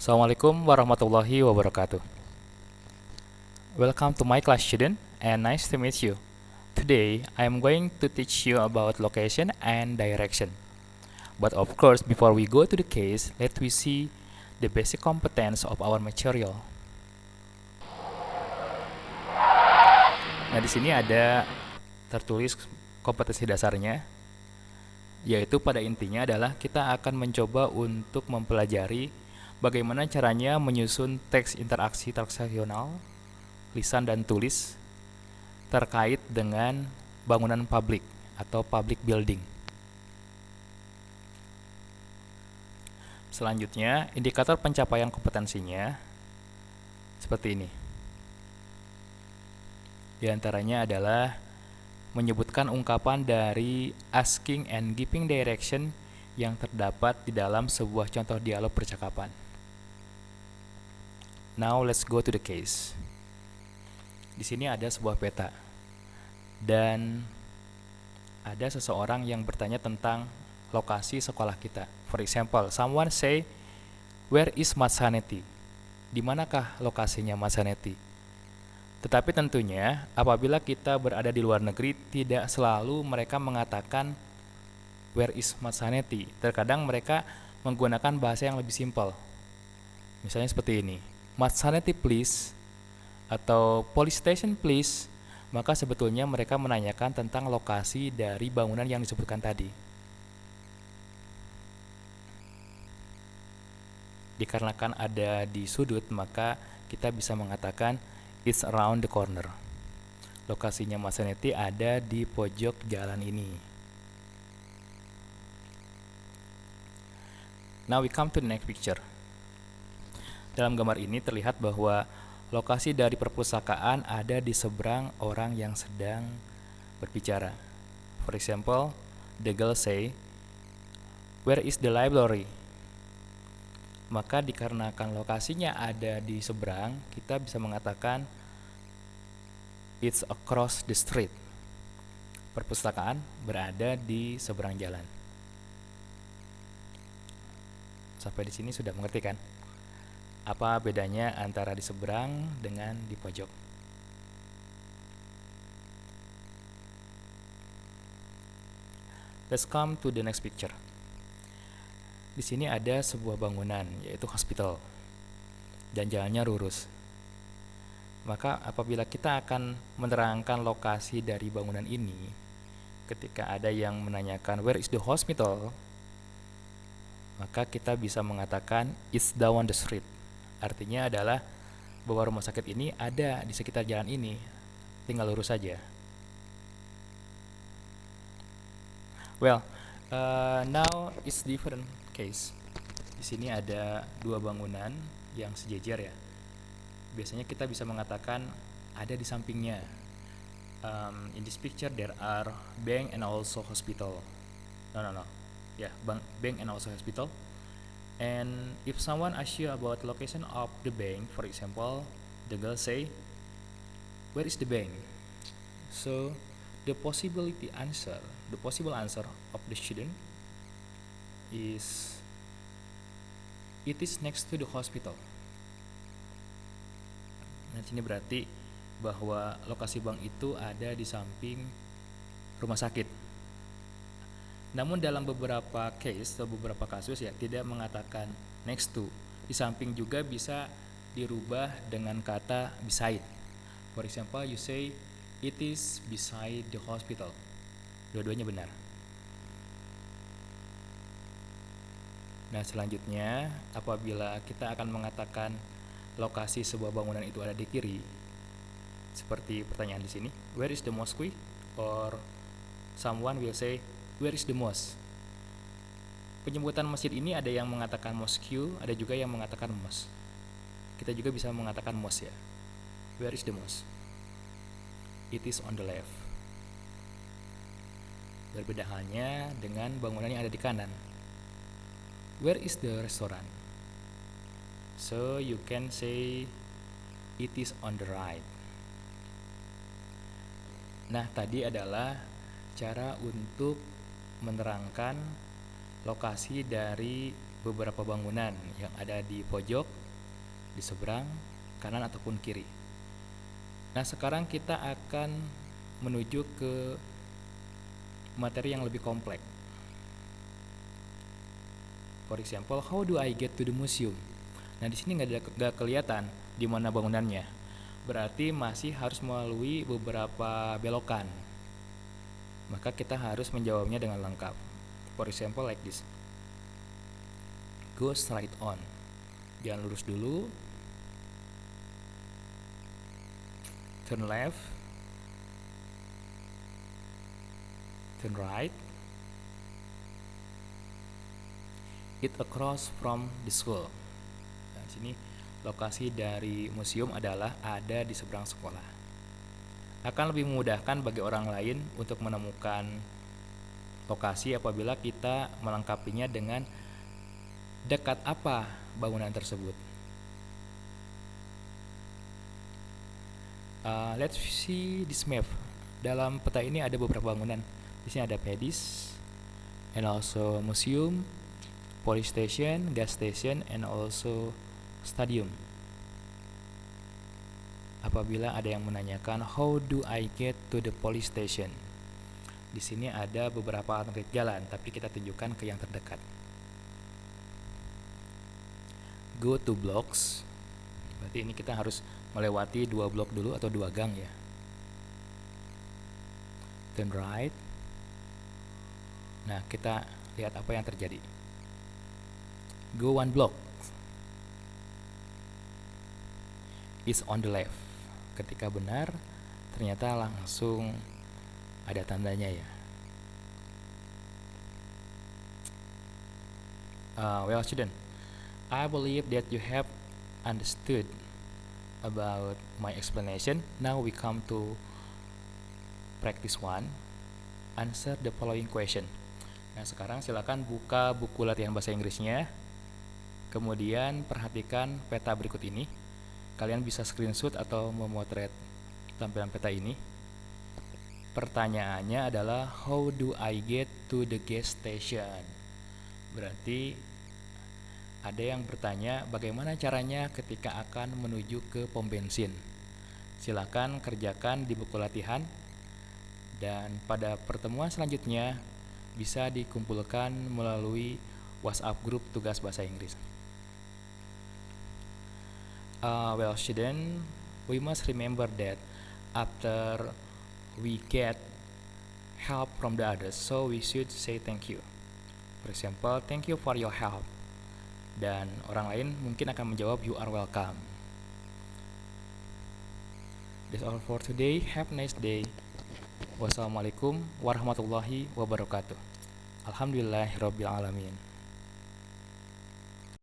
Assalamualaikum warahmatullahi wabarakatuh. Welcome to my class, student, and nice to meet you. Today, I am going to teach you about location and direction. But of course, before we go to the case, let we see the basic competence of our material. Nah, di sini ada tertulis kompetensi dasarnya, yaitu pada intinya adalah kita akan mencoba untuk mempelajari bagaimana caranya menyusun teks interaksi transaksional, lisan dan tulis terkait dengan bangunan publik atau public building. Selanjutnya, indikator pencapaian kompetensinya seperti ini. Di antaranya adalah menyebutkan ungkapan dari asking and giving direction yang terdapat di dalam sebuah contoh dialog percakapan. Now let's go to the case. Di sini ada sebuah peta dan ada seseorang yang bertanya tentang lokasi sekolah kita. For example, someone say, "Where is Matsaneti?" Di manakah lokasinya Matsaneti? Tetapi tentunya apabila kita berada di luar negeri, tidak selalu mereka mengatakan where is Matsaneti. Terkadang mereka menggunakan bahasa yang lebih simpel. Misalnya seperti ini, Matsaneti please, atau police station please. Maka sebetulnya mereka menanyakan tentang lokasi dari bangunan yang disebutkan tadi. Dikarenakan ada di sudut, maka kita bisa mengatakan it's around the corner. Lokasinya Matsaneti ada di pojok jalan ini. Now we come to the next picture. Dalam gambar ini terlihat bahwa lokasi dari perpustakaan ada di seberang orang yang sedang berbicara. For example, the girl say, "Where is the library?" Maka dikarenakan lokasinya ada di seberang, kita bisa mengatakan it's across the street. Perpustakaan berada di seberang jalan. Sampai di sini sudah mengerti kan? Apa bedanya antara di seberang dengan di pojok? Let's come to the next picture. Di sini ada sebuah bangunan, yaitu hospital, dan jalannya lurus. Maka apabila kita akan menerangkan lokasi dari bangunan ini, ketika ada yang menanyakan where is the hospital, maka kita bisa mengatakan it's down the street. Artinya adalah bahwa rumah sakit ini ada di sekitar jalan ini, tinggal lurus saja. Well, now it's different case. Di sini ada dua bangunan yang sejajar ya. Biasanya kita bisa mengatakan ada di sampingnya. In this picture there are bank and also hospital. No. Yeah, bank and also hospital. And if someone asks you about location of the bank, for example, the girl say, "Where is the bank?" So the possible answer of the student is it is next to the hospital. Nah, ini berarti bahwa lokasi bank itu ada di samping rumah sakit. Namun dalam beberapa case atau beberapa kasus ya tidak mengatakan next to. Di samping juga bisa dirubah dengan kata beside. For example, you say it is beside the hospital. Dua-duanya benar. Nah, selanjutnya apabila kita akan mengatakan lokasi sebuah bangunan itu ada di kiri, seperti pertanyaan di sini, where is the mosque? Or someone will say, where is the mosque? Penyebutan masjid ini ada yang mengatakan mosque, ada juga yang mengatakan mosque. Kita juga bisa mengatakan mosque ya. Where is the mosque? It is on the left. Berbeda halnya dengan bangunan yang ada di kanan. Where is the restaurant? So you can say it is on the right. Nah, tadi adalah cara untuk menerangkan lokasi dari beberapa bangunan yang ada di pojok, di seberang, kanan ataupun kiri. Nah, sekarang kita akan menuju ke materi yang lebih kompleks. For example, how do I get to the museum? Nah, di sini nggak kelihatan di mana bangunannya. Berarti masih harus melalui beberapa belokan. Maka kita harus menjawabnya dengan lengkap. For example, like this. Go straight on. Jangan lurus dulu. Turn left. Turn right. It across from the school. Nah, di sini lokasi dari museum adalah ada di seberang sekolah. Akan lebih memudahkan bagi orang lain untuk menemukan lokasi apabila kita melengkapinya dengan dekat apa bangunan tersebut. Let's see this map. Dalam peta ini ada beberapa bangunan. Di sini ada pedis, and also museum, police station, gas station, and also stadium. Apabila ada yang menanyakan how do I get to the police station, di sini ada beberapa alternatif jalan, tapi kita tunjukkan ke yang terdekat. Go to blocks, berarti ini kita harus melewati 2 blok dulu atau 2 gang ya. Turn right. Nah, kita lihat apa yang terjadi. Go 1 block. Is on the left. Ketika benar, ternyata langsung ada tandanya ya. Well, student, I believe that you have understood about my explanation. Now we come to practice 1. Answer the following question. Nah, sekarang silakan buka buku latihan bahasa Inggrisnya. Kemudian perhatikan peta berikut ini. Kalian bisa screenshot atau memotret tampilan peta ini. Pertanyaannya adalah how do I get to the gas station? Berarti ada yang bertanya bagaimana caranya ketika akan menuju ke pom bensin. Silakan kerjakan di buku latihan dan pada pertemuan selanjutnya bisa dikumpulkan melalui WhatsApp grup tugas bahasa Inggris. Well, student, we must remember that after we get help from the others, so we should say thank you. For example, thank you for your help. Dan orang lain mungkin akan menjawab you are welcome. That's all for today. Have a nice day. Wassalamualaikum warahmatullahi wabarakatuh. Alhamdulillahirabbil alamin.